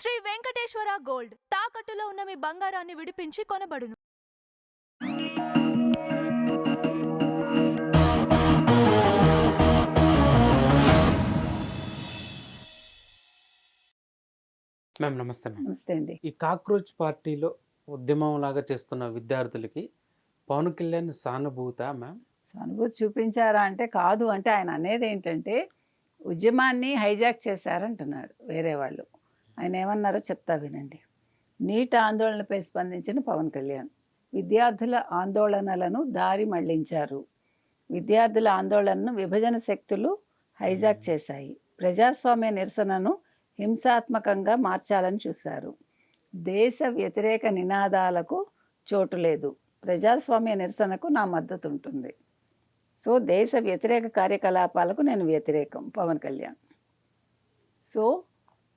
Shri Venkateswara gold తాకట్టులో ఉన్న మీ బంగారాన్ని విడిపించి కొనబడును. మ్యామ్ నమస్తే మ్యామ్. నమస్తే అండి. ఈ కాక్రోచ్ పార్టీలో ఉద్యమం లాగా చేస్తున్న విద్యార్థులకి పవన్ కళ్యాణ్ సానుభూత మ్యామ్? సానుభూతి చూపించారా అంటే కాదు. అంటే ఆయన అనేది ఏంటంటే ఉద్యమాన్ని హైజాక్ చేశారంటున్నాడు వేరే వాళ్ళు. ఆయన ఏమన్నారో చెప్తా వినండి. నీట్ ఆందోళనపై స్పందించిన పవన్ కళ్యాణ్ విద్యార్థుల ఆందోళనలను దారి మళ్లించారు. విద్యార్థుల ఆందోళనను విభజన శక్తులు హైజాక్ చేశాయి. ప్రజాస్వామ్య నిరసనను హింసాత్మకంగా మార్చాలని చూశారు. దేశ వ్యతిరేక నినాదాలకు చోటు లేదు. ప్రజాస్వామ్య నిరసనకు నా మద్దతు ఉంటుంది. సో దేశ వ్యతిరేక కార్యకలాపాలకు నేను వ్యతిరేకం పవన్ కళ్యాణ్. సో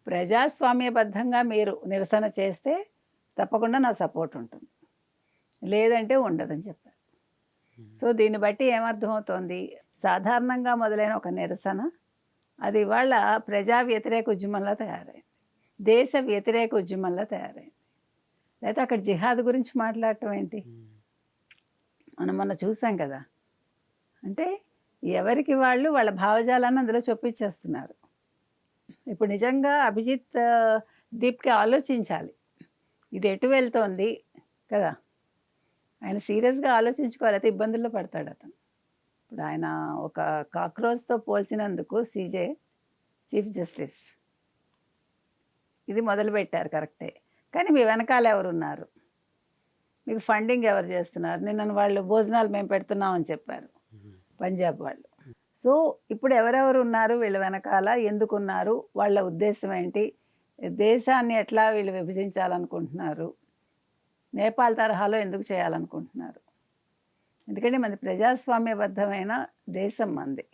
ప్రజాస్వామ్యబద్ధంగా మీరు నిరసన చేస్తే తప్పకుండా నా సపోర్ట్ ఉంటుంది, లేదంటే ఉండదని చెప్పారు. సో దీన్ని బట్టి ఏమర్థమవుతోంది, సాధారణంగా మొదలైన ఒక నిరసన అది ఇవాళ ప్రజా వ్యతిరేక ఉద్యమంలో తయారైంది, దేశ వ్యతిరేక ఉద్యమంలో తయారైంది. లేకపోతే అక్కడ జిహాద్ గురించి మాట్లాడటం ఏంటి? మనం మొన్న చూసాం కదా. అంటే ఎవరికి వాళ్ళు వాళ్ళ భావజాలాన్ని అందులో చొప్పించేస్తున్నారు. ఇప్పుడు నిజంగా అభిజిత్ దీప్కి ఆలోచించాలి, ఇది ఎటు వెళ్తోంది కదా. ఆయన సీరియస్గా ఆలోచించుకోవాలి, అయితే ఇబ్బందుల్లో పడతాడు అతను. ఇప్పుడు ఆయన ఒక కాక్రోచ్తో పోల్చినందుకు సీజే చీఫ్ జస్టిస్ ఇది మొదలుపెట్టారు కరెక్టే, కానీ మీ వెనకాల ఎవరున్నారు, మీకు ఫండింగ్ ఎవరు చేస్తున్నారు? నిన్న వాళ్ళు భోజనాలు మేము పెడుతున్నామని చెప్పారు పంజాబ్ వాళ్ళు. సో ఇప్పుడు ఎవరెవరు ఉన్నారు వీళ్ళ వెనకాల, ఎందుకున్నారు, వాళ్ళ ఉద్దేశం ఏంటి, దేశాన్ని ఎట్లా వీళ్ళు విభజించాలనుకుంటున్నారు, నేపాల్ తరహాలో ఎందుకు చేయాలనుకుంటున్నారు? ఎందుకంటే మనది ప్రజాస్వామ్యబద్ధమైన దేశం మంది.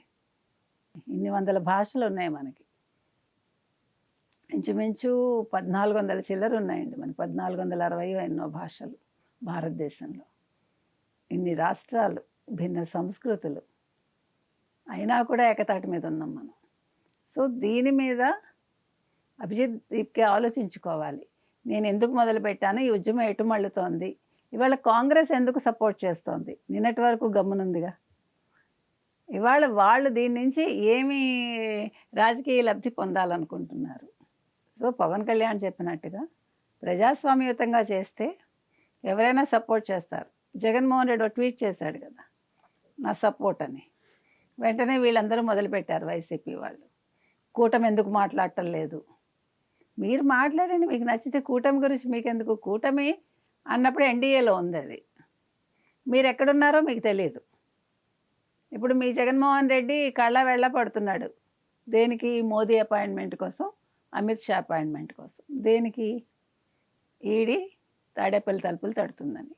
ఇన్ని వందల భాషలు ఉన్నాయి మనకి, ఇంచుమించు 1400 చిల్లర ఉన్నాయండి మన 1460 ఎన్నో భాషలు భారతదేశంలో. ఇన్ని రాష్ట్రాలు, భిన్న సంస్కృతులు, అయినా కూడా ఏకతాటి మీద ఉన్నాం మనం. సో దీని మీద అభిజిత్ దీప్కి ఆలోచించుకోవాలి, నేను ఎందుకు మొదలుపెట్టాను, ఈ ఉద్యమం ఎటు మళ్ళుతోంది, ఇవాళ కాంగ్రెస్ ఎందుకు సపోర్ట్ చేస్తోంది, నిన్నటి వరకు గమ్మునుందిగా. ఇవాళ వాళ్ళు దీని నుంచి ఏమి రాజకీయ లబ్ధి పొందాలనుకుంటున్నారు? సో పవన్ కళ్యాణ్ చెప్పినట్టుగా ప్రజాస్వామ్యయుతంగా చేస్తే ఎవరైనా సపోర్ట్ చేస్తారు. జగన్మోహన్ రెడ్డి ఒక ట్వీట్ చేశాడు కదా, నా సపోర్ట్ అని. వెంటనే వీళ్ళందరూ మొదలుపెట్టారు వైసీపీ వాళ్ళు, కూటమి ఎందుకు మాట్లాడటం లేదు. మీరు మాట్లాడండి, మీకు నచ్చితే. కూటమి గురించి మీకెందుకు? కూటమి అన్నప్పుడు ఎన్డీఏలో ఉంది, అది మీరు ఎక్కడున్నారో మీకు తెలియదు. ఇప్పుడు మీ జగన్మోహన్ రెడ్డి కళ్ళ వెళ్ళ పడుతున్నాడు దేనికి? మోదీ అపాయింట్మెంట్ కోసం, అమిత్ షా అపాయింట్మెంట్ కోసం. దేనికి? ఈడీ తాడేపల్లి తలుపులు తడుతుందని.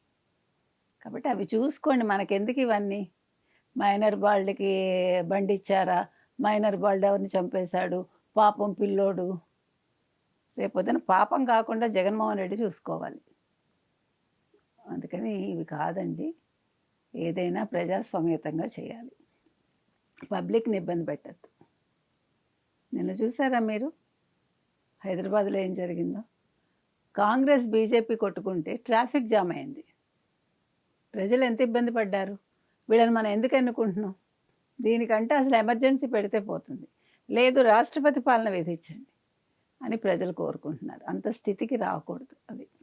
కాబట్టి అవి చూసుకోండి, మనకెందుకు ఇవన్నీ. మైనర్ బాల్డ్కి బండి ఇచ్చారా, మైనర్ బాల్డ్ ఎవరిని చంపేశాడు, పాపం పిల్లోడు. రేపొద్దున పాపం కాకుండా జగన్మోహన్ రెడ్డి చూసుకోవాలి. అందుకని ఇవి కాదండి, ఏదైనా ప్రజాస్వామ్యతంగా చేయాలి, పబ్లిక్ని ఇబ్బంది పెట్టద్దు. నిన్న చూసారా మీరు హైదరాబాద్లో ఏం జరిగిందో? కాంగ్రెస్ బీజేపీ కొట్టుకుంటే ట్రాఫిక్ జామ్ అయింది. ప్రజలు ఎంత ఇబ్బంది పడ్డారు. వీళ్ళని మనం ఎందుకు ఎన్నుకుంటున్నాం? దీనికంటే అసలు ఎమర్జెన్సీ పెడితే పోతుంది, లేదు రాష్ట్రపతి పాలన విధించండి అని ప్రజలు కోరుకుంటున్నారు. అంత స్థితికి రాకూడదు అది.